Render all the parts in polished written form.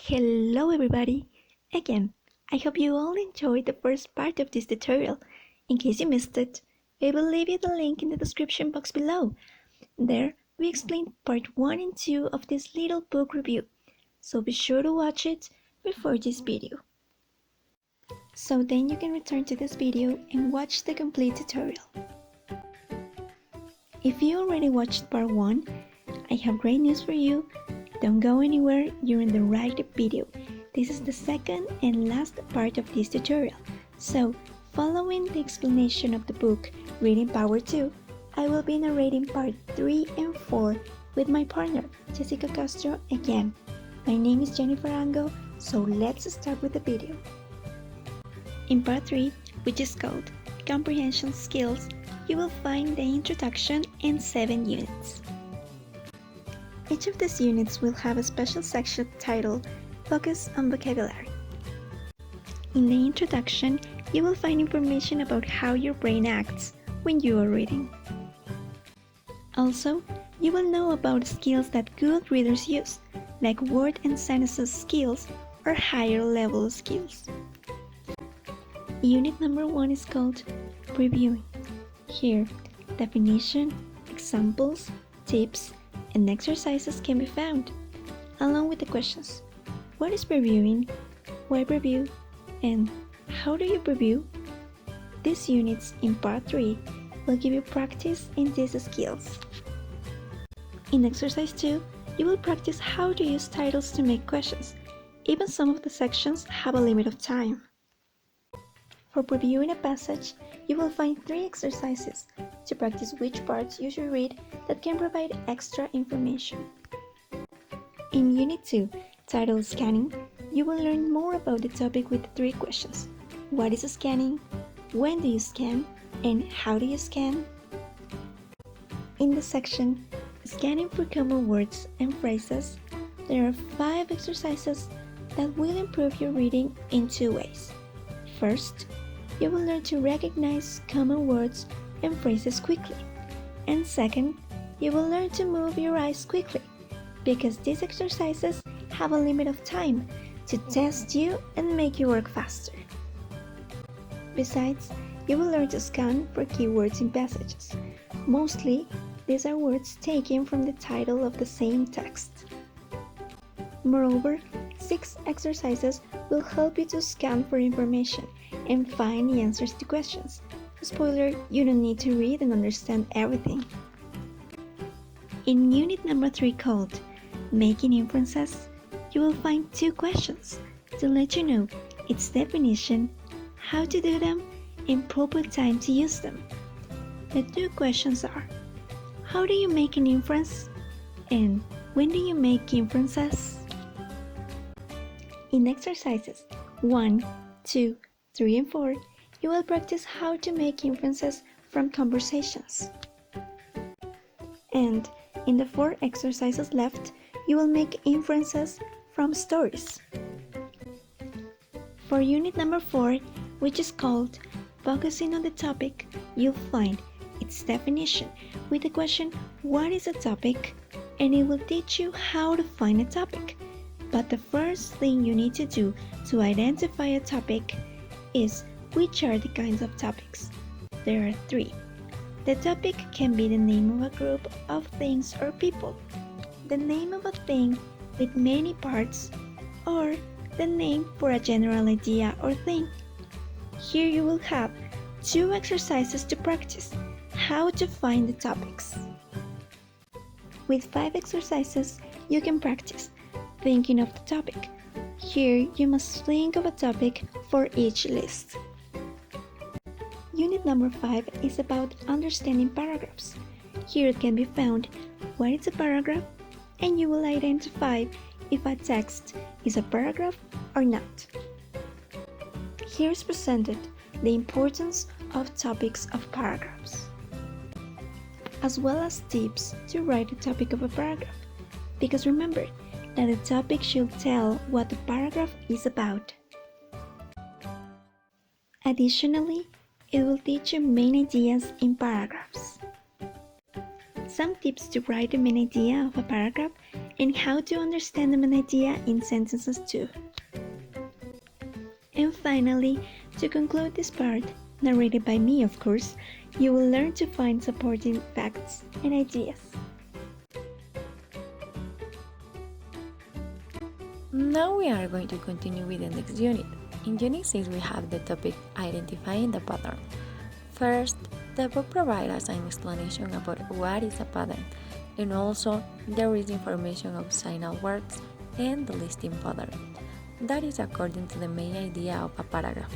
Hello everybody! Again, I hope you all enjoyed the first part of this tutorial. In case you missed it, I will leave you the link in the description box below. There, we explain part 1 and 2 of this little book review, so be sure to watch it before this video. So then you can return to this video and watch the complete tutorial. If you already watched part 1, I have great news for you. Don't go anywhere, you're in the right video. This is the second and last part of this tutorial. So, following the explanation of the book Reading Power 2, I will be narrating part 3 and 4 with my partner, Jessica Castro again. My name is Hango, so let's start with the video. In part 3, which is called Comprehension Skills, you will find the introduction and 7 units. Each of these units will have a special section titled Focus on Vocabulary. In the introduction, you will find information about how your brain acts when you are reading. Also, you will know about skills that good readers use, like word and sentences skills or higher level skills. Unit number 1 is called Reviewing. Here, definition, examples, tips, and exercises can be found, along with the questions: what is reviewing, why review, and how do you review? These units in part 3 will give you practice in these skills. In exercise 2, you will practice how to use titles to make questions. Even some of the sections have a limit of time. For reviewing a passage, you will find 3 exercises to practice which parts you should read that can provide extra information. In Unit 2, titled Scanning, you will learn more about the topic with 3 questions. What is scanning? When do you scan? And how do you scan? In the section Scanning for Common Words and Phrases, there are 5 exercises that will improve your reading in 2 ways. First, you will learn to recognize common words and phrases quickly. And second, you will learn to move your eyes quickly, because these exercises have a limit of time to test you and make you work faster. Besides, you will learn to scan for keywords in passages. Mostly, these are words taken from the title of the same text. Moreover, 6 exercises will help you to scan for information and find the answers to questions. Spoiler, you don't need to read and understand everything. In unit number 3 called Making Inferences, you will find 2 questions to let you know its definition, how to do them, and proper time to use them. The 2 questions are: how do you make an inference? And when do you make inferences? In exercises 1, 2, 3, and 4, you will practice how to make inferences from conversations. And in the 4 exercises left, you will make inferences from stories. For unit number 4, which is called Focusing on the Topic, you'll find its definition with the question, what is a topic? And it will teach you how to find a topic. But the first thing you need to do to identify a topic is which are the kinds of topics. There are 3. The topic can be the name of a group of things or people, the name of a thing with many parts, or the name for a general idea or thing. Here you will have 2 exercises to practice how to find the topics. With 5 exercises, you can practice thinking of the topic. Here you must think of a topic for each list. Unit number 5 is about understanding paragraphs. Here it can be found what is a paragraph, and you will identify if a text is a paragraph or not. Here is presented the importance of topics of paragraphs, as well as tips to write the topic of a paragraph, because remember that the topic should tell what the paragraph is about. Additionally, it will teach you main ideas in paragraphs. some tips to write the main idea of a paragraph, and how to understand the main idea in sentences too. And finally, to conclude this part, narrated by me of course, you will learn to find supporting facts and ideas. Now we are going to continue with the next unit. In Unit 6 we have the topic Identifying the Pattern. First, the book provides us an explanation about what is a pattern, and also there is information of signal words and the listing pattern. That is according to the main idea of a paragraph.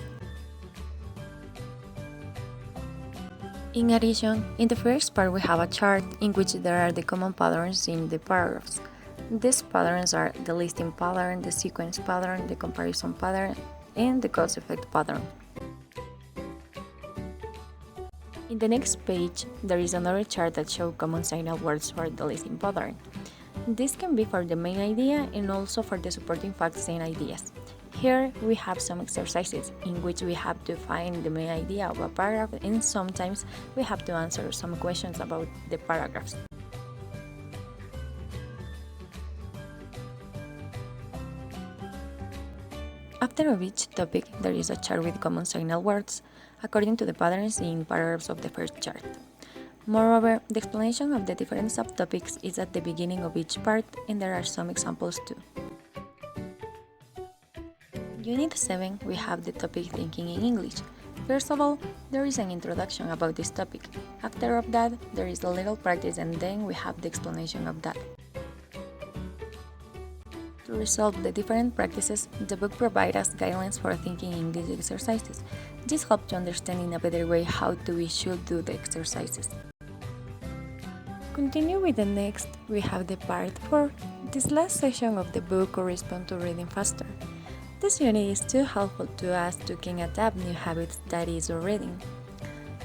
In addition, in the first part we have a chart in which there are the common patterns in the paragraphs. These patterns are the listing pattern, the sequence pattern, the comparison pattern, and the cause-effect pattern. In the next page, there is another chart that shows common signal words for the listing pattern. This can be for the main idea and also for the supporting facts and ideas. Here we have some exercises in which we have to find the main idea of a paragraph, and sometimes we have to answer some questions about the paragraphs. After each topic, there is a chart with common signal words, according to the patterns in paragraphs of the first chart. Moreover, the explanation of the different subtopics is at the beginning of each part, and there are some examples too. Unit 7, we have the topic Thinking in English. First of all, there is an introduction about this topic. After of that, there is a little practice, and then we have the explanation of that. To resolve the different practices, the book provides us guidelines for thinking English exercises. This helps to understand in a better way how we should do the exercises. Continue with the next, we have the part 4. This last section of the book corresponds to reading faster. This unit is too helpful to us to can adapt new habits that is reading.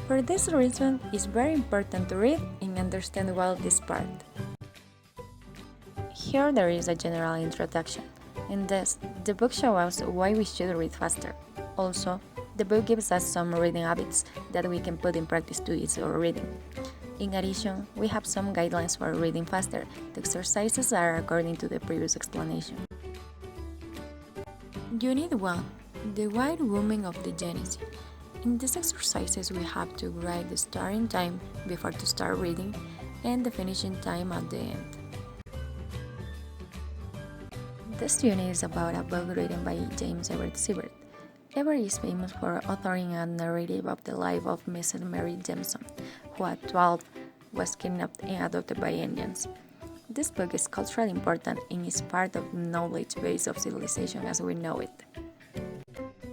For this reason, it's very important to read and understand well this part. Here there is a general introduction, and thus the book shows us why we should read faster. Also, the book gives us some reading habits that we can put in practice to ease our reading. In addition, we have some guidelines for reading faster. The exercises are according to the previous explanation. Unit 1. The White Woman of the Genesis. In these exercises we have to write the starting time before to start reading and the finishing time at the end. This unit is about a book written by James Everett Siebert. Everett is famous for authoring a narrative of the life of Mrs. Mary Jameson, who at 12 was kidnapped and adopted by Indians. This book is culturally important and is part of the knowledge base of civilization as we know it.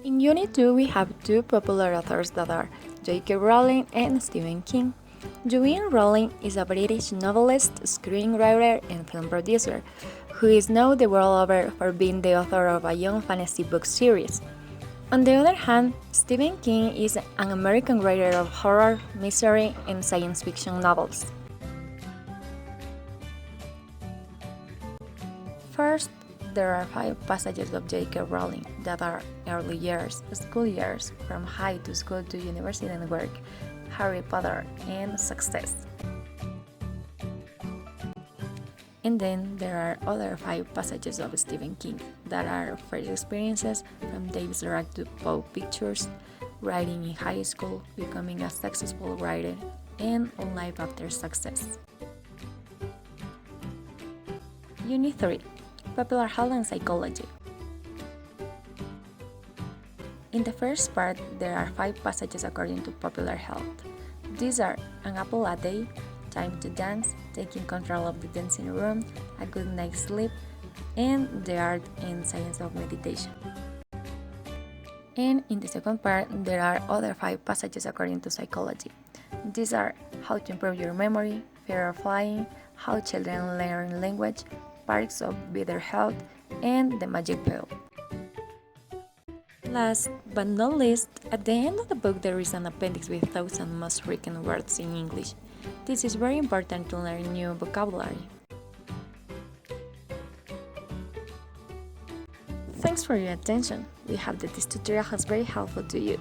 In Unit 2, we have two popular authors that are J.K. Rowling and Stephen King. Joanne Rowling is a British novelist, screenwriter, and film producer, who is known the world over for being the author of a young fantasy book series. On the other hand, Stephen King is an American writer of horror, mystery, and science fiction novels. First, there are 5 passages of J.K. Rowling that are early years, school years, from high to school to university and work, Harry Potter, and success. And then there are other 5 passages of Stephen King that are first experiences from David's Rack to Poe Pictures, writing in high school, becoming a successful writer, and on life after success. Unit 3. Popular Health and Psychology. In the first part, there are 5 passages according to popular health. These are an apple a day, time to dance, taking control of the dancing room, a good night's sleep, and the art and science of meditation. And in the second part, there are other 5 passages according to psychology. These are how to improve your memory, fear of flying, how children learn language, parts of better health, and the magic pill. Last but not least, at the end of the book there is an appendix with 1,000 most frequent words in English. This is very important to learn new vocabulary. Thanks for your attention. We hope that this tutorial has been very helpful to you.